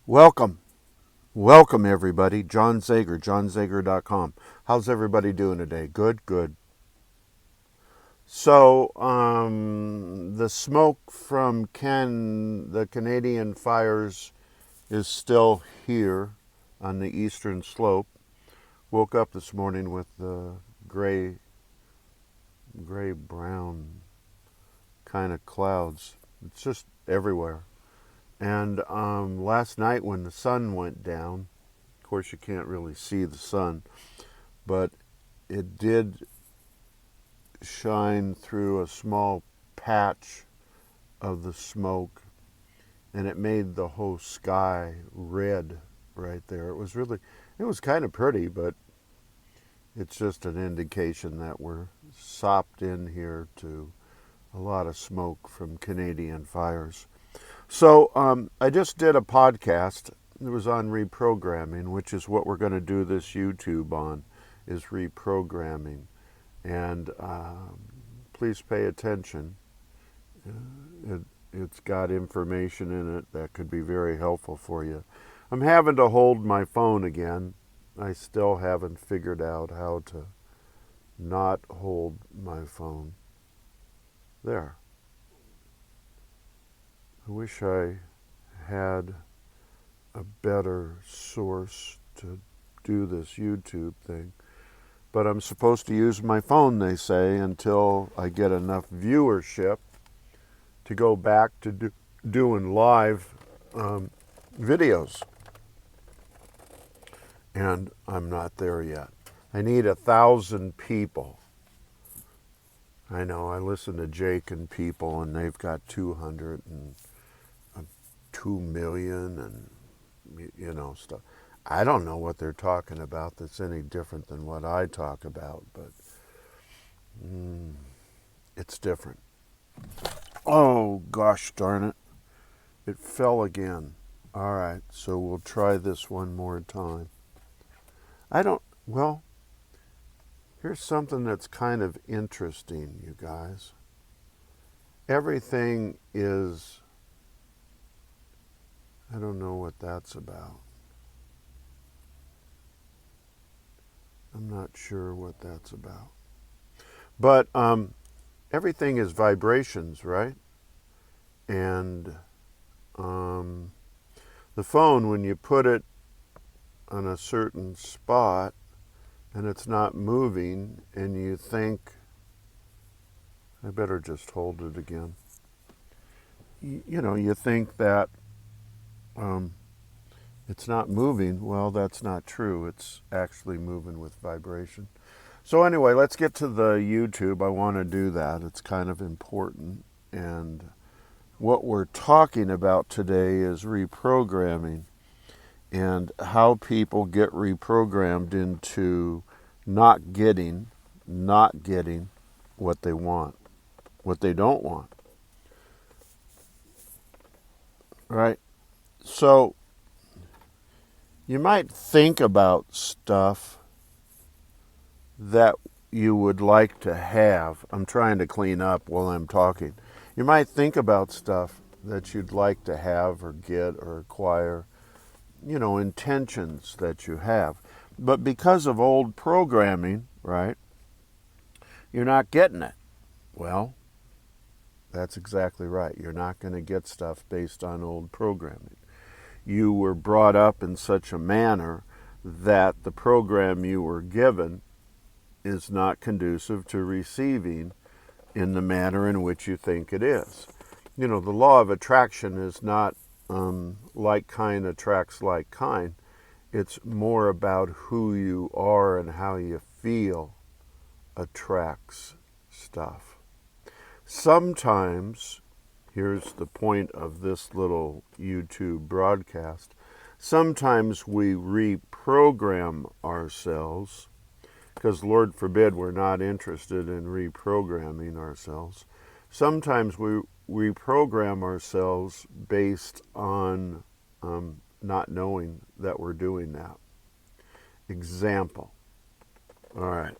Welcome. Welcome, everybody. John Zager, johnzager.com. How's everybody doing today? Good, good. So, the smoke from the Canadian fires is still here on the eastern slope. Woke up this morning with the gray-brown kind of clouds. It's just everywhere. And last night when the sun went down, of course you can't really see the sun, but it did shine through a small patch of the smoke, and it made the whole sky red right there. It was kind of pretty, but it's just an indication that we're sopped in here to a lot of smoke from Canadian fires. So I just did a podcast. It was on reprogramming, which is what we're going to do this YouTube on, is reprogramming. And please pay attention. It's got information in it that could be very helpful for you. I'm having to hold my phone again. I still haven't figured out how to not hold my phone. There. I wish I had a better source to do this YouTube thing. But I'm supposed to use my phone, they say, until I get enough viewership to go back to doing live videos. And I'm not there yet. I need 1,000 people. I know, I listen to Jake and people, and they've got 2 million and stuff. I don't know what they're talking about that's any different than what I talk about, but it's different. Oh, gosh darn it. It fell again. All right, so we'll try this one more time. Here's something that's kind of interesting, you guys. Everything is, I don't know what that's about. I'm not sure what that's about. But everything is vibrations, right? And the phone, when you put it on a certain spot and it's not moving, and you think, I better just hold it again. You think that it's not moving. Well, that's not true. It's actually moving with vibration. So anyway, let's get to the YouTube. I want to do that. It's kind of important. And what we're talking about today is reprogramming and how people get reprogrammed into not getting what they want, what they don't want. Right? So you might think about stuff that you would like to have. I'm trying to clean up while I'm talking. You might think about stuff that you'd like to have or get or acquire, intentions that you have. But because of old programming, right, you're not getting it. Well, that's exactly right. You're not going to get stuff based on old programming. You were brought up in such a manner that the program you were given is not conducive to receiving in the manner in which you think it is. The law of attraction is not like kind attracts like kind. It's more about who you are and how you feel attracts stuff. Sometimes, here's the point of this little YouTube broadcast, sometimes we reprogram ourselves, because Lord forbid we're not interested in reprogramming ourselves. Sometimes we reprogram ourselves based on not knowing that we're doing that. Example. All right.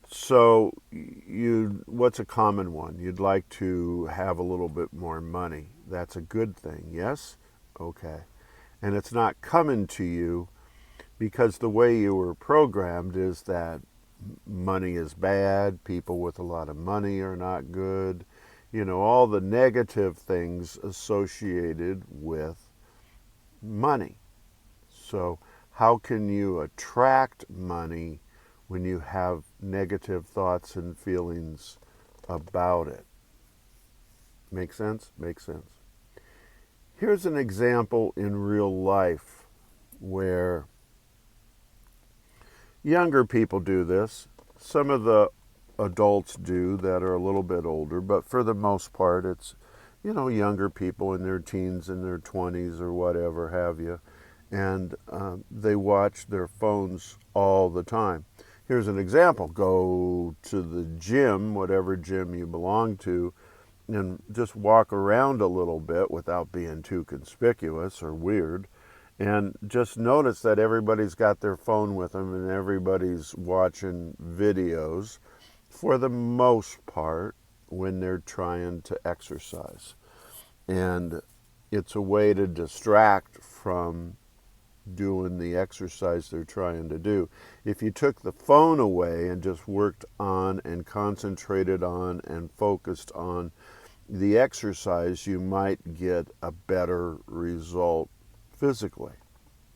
So what's a common one? You'd like to have a little bit more money. That's a good thing, yes? Okay. And it's not coming to you because the way you were programmed is that money is bad, people with a lot of money are not good, all the negative things associated with money. So, how can you attract money when you have negative thoughts and feelings about it? Make sense? Makes sense. Here's an example in real life where younger people do this. Some of the adults do that are a little bit older, but for the most part, it's, younger people in their teens and their 20s or whatever have you, and they watch their phones all the time. Here's an example. Go to the gym, whatever gym you belong to, and just walk around a little bit without being too conspicuous or weird, and just notice that everybody's got their phone with them and everybody's watching videos for the most part when they're trying to exercise. And it's a way to distract from doing the exercise they're trying to do. If you took the phone away and just worked on and concentrated on and focused on the exercise, you might get a better result physically.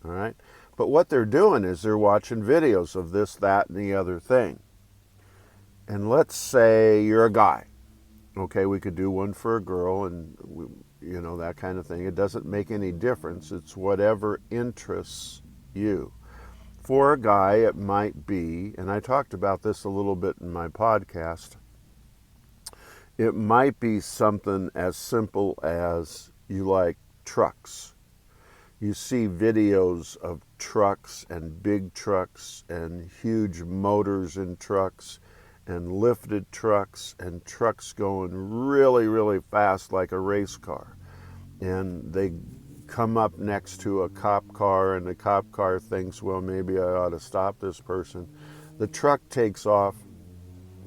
All right? But what they're doing is they're watching videos of this, that, and the other thing. And let's say you're a guy. Okay, we could do one for a girl and, that kind of thing. It doesn't make any difference. It's whatever interests you. For a guy, it might be, and I talked about this a little bit in my podcast, it might be something as simple as you like trucks. You see videos of trucks and big trucks and huge motors in trucks and lifted trucks and trucks going really, really fast like a race car. And they come up next to a cop car and the cop car thinks, well, maybe I ought to stop this person. The truck takes off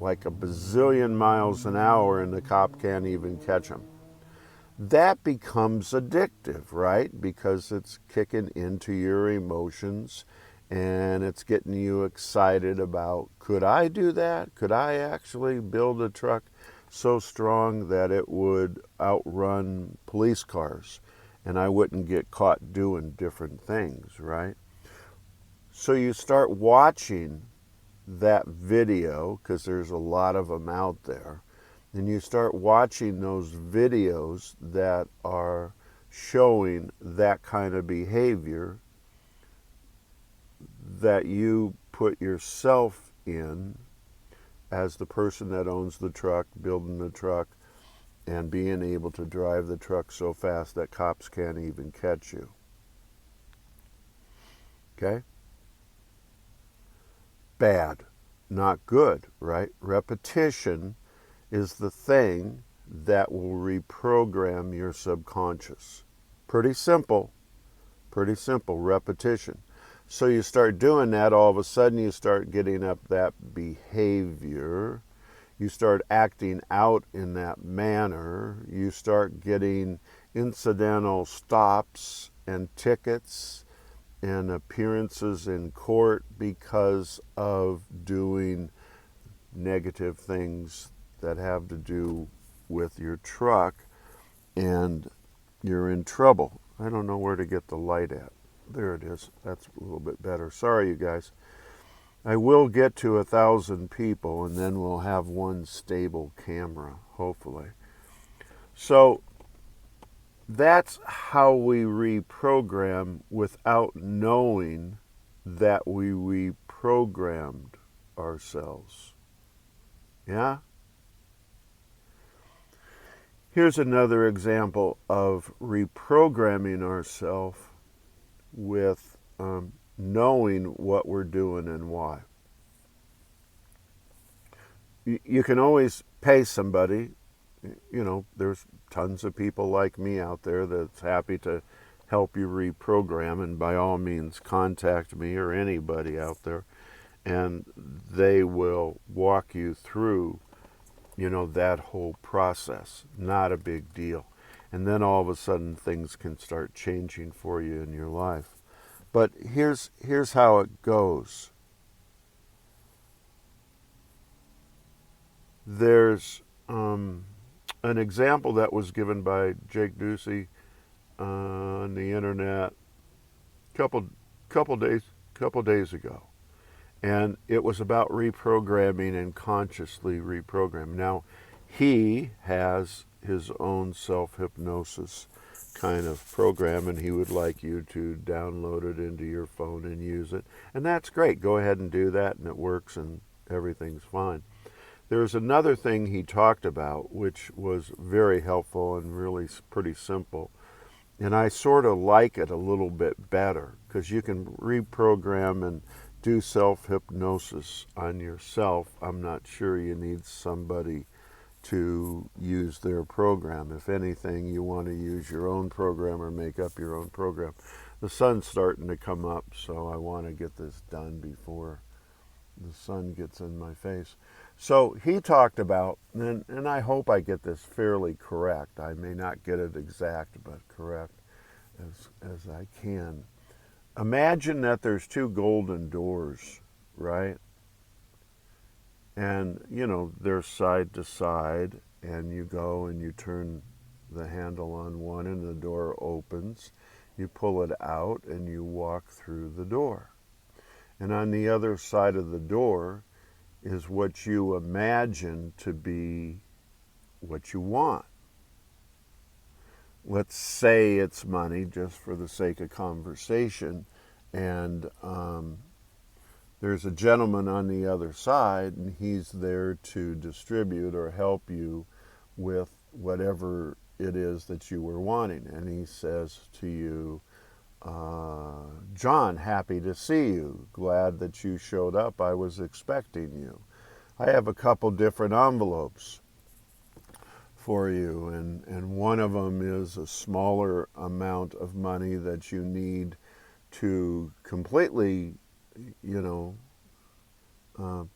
like a bazillion miles an hour and the cop can't even catch him. That becomes addictive, right? Because it's kicking into your emotions and it's getting you excited about, could I do that? Could I actually build a truck so strong that it would outrun police cars and I wouldn't get caught doing different things, right? So you start watching that video, because there's a lot of them out there, and you start watching those videos that are showing that kind of behavior that you put yourself in as the person that owns the truck, building the truck, and being able to drive the truck so fast that cops can't even catch you. Okay? Bad, not good, right? Repetition is the thing that will reprogram your subconscious. Pretty simple, repetition. So you start doing that, all of a sudden you start getting up that behavior. You start acting out in that manner. You start getting incidental stops and tickets and appearances in court because of doing negative things that have to do with your truck, and you're in trouble. I don't know where to get the light at. There it is. That's a little bit better. Sorry, you guys. I will get to 1,000 people, and then we'll have one stable camera, hopefully. So that's how we reprogram without knowing that we reprogrammed ourselves. Yeah? Here's another example of reprogramming ourselves with knowing what we're doing and why. You can always pay somebody. There's tons of people like me out there that's happy to help you reprogram, and by all means contact me or anybody out there, and they will walk you through that whole process. Not a big deal. And then all of a sudden things can start changing for you in your life. But here's how it goes. There's an example that was given by Jake Ducey on the internet couple couple days ago, and it was about reprogramming and consciously reprogramming. Now, he has his own self-hypnosis kind of program, and he would like you to download it into your phone and use it, and that's great. Go ahead and do that, and it works, and everything's fine. There's another thing he talked about which was very helpful and really pretty simple. And I sort of like it a little bit better because you can reprogram and do self-hypnosis on yourself. I'm not sure you need somebody to use their program. If anything, you want to use your own program or make up your own program. The sun's starting to come up, so I want to get this done before the sun gets in my face. So he talked about, and I hope I get this fairly correct. I may not get it exact, but correct as I can. Imagine that there's two golden doors, right? And, they're side to side, and you go and you turn the handle on one, and the door opens. You pull it out, and you walk through the door. And on the other side of the door is what you imagine to be what you want. Let's say it's money, just for the sake of conversation, and there's a gentleman on the other side, and he's there to distribute or help you with whatever it is that you were wanting. And he says to you, John, happy to see you. Glad that you showed up. I was expecting you. I have a couple different envelopes for you, and one of them is a smaller amount of money that you need to completely,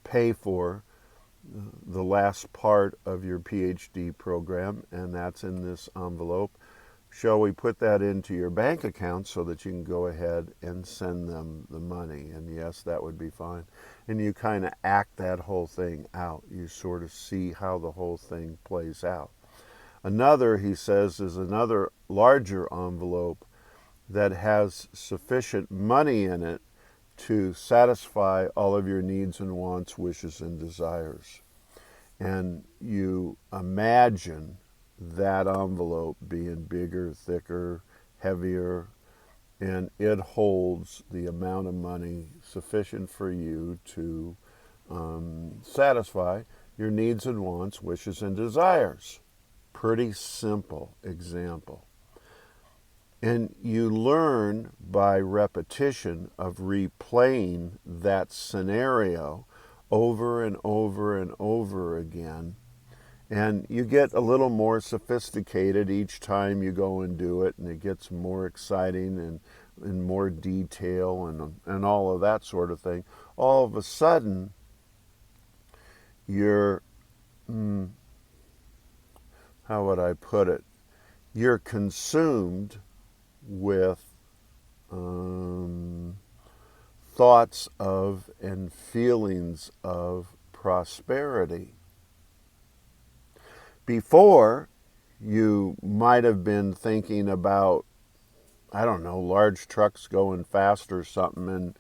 pay for the last part of your PhD program, and that's in this envelope. Shall we put that into your bank account so that you can go ahead and send them the money? And yes, that would be fine. And you kind of act that whole thing out. You sort of see how the whole thing plays out. Another, he says, is another larger envelope that has sufficient money in it to satisfy all of your needs and wants, wishes, and desires. And you imagine that envelope being bigger, thicker, heavier, and it holds the amount of money sufficient for you to satisfy your needs and wants, wishes, and desires. Pretty simple example. And you learn by repetition of replaying that scenario over and over and over again. And you get a little more sophisticated each time you go and do it, and it gets more exciting and in more detail and all of that sort of thing. All of a sudden, you're, how would I put it? You're consumed with thoughts of and feelings of prosperity. Before, you might have been thinking about, I don't know, large trucks going fast or something,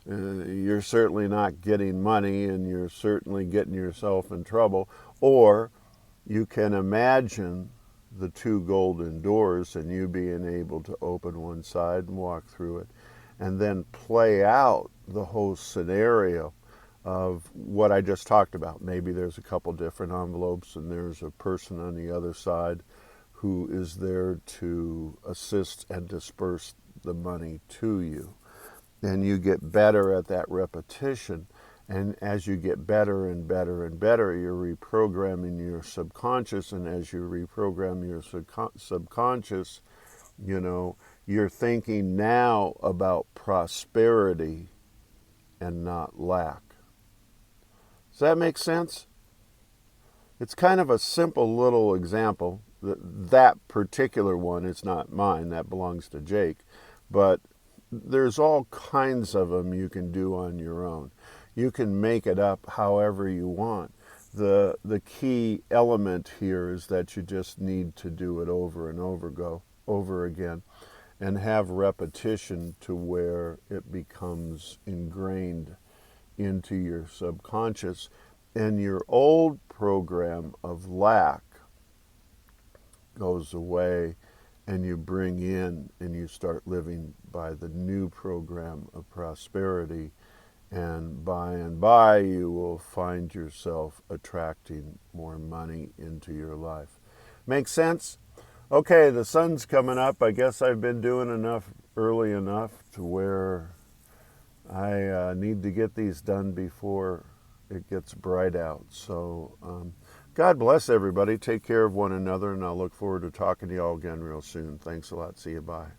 and you're certainly not getting money, and you're certainly getting yourself in trouble. Or you can imagine the two golden doors and you being able to open one side and walk through it, and then play out the whole scenario of what I just talked about. Maybe there's a couple different envelopes and there's a person on the other side who is there to assist and disperse the money to you. And you get better at that repetition. And as you get better and better and better, you're reprogramming your subconscious. And as you reprogram your subconscious, you're thinking now about prosperity and not lack. Does that make sense? It's kind of a simple little example. that particular one is not mine. That belongs to Jake. But there's all kinds of them you can do on your own. You can make it up however you want. The key element here is that you just need to do it over and over again, and have repetition to where it becomes ingrained into your subconscious, and your old program of lack goes away, and you bring in and you start living by the new program of prosperity, and by you will find yourself attracting more money into your life. Make sense? Okay, the sun's coming up. I guess I've been doing enough early enough to where I need to get these done before it gets bright out. So God bless everybody. Take care of one another, and I'll look forward to talking to you all again real soon. Thanks a lot. See you. Bye.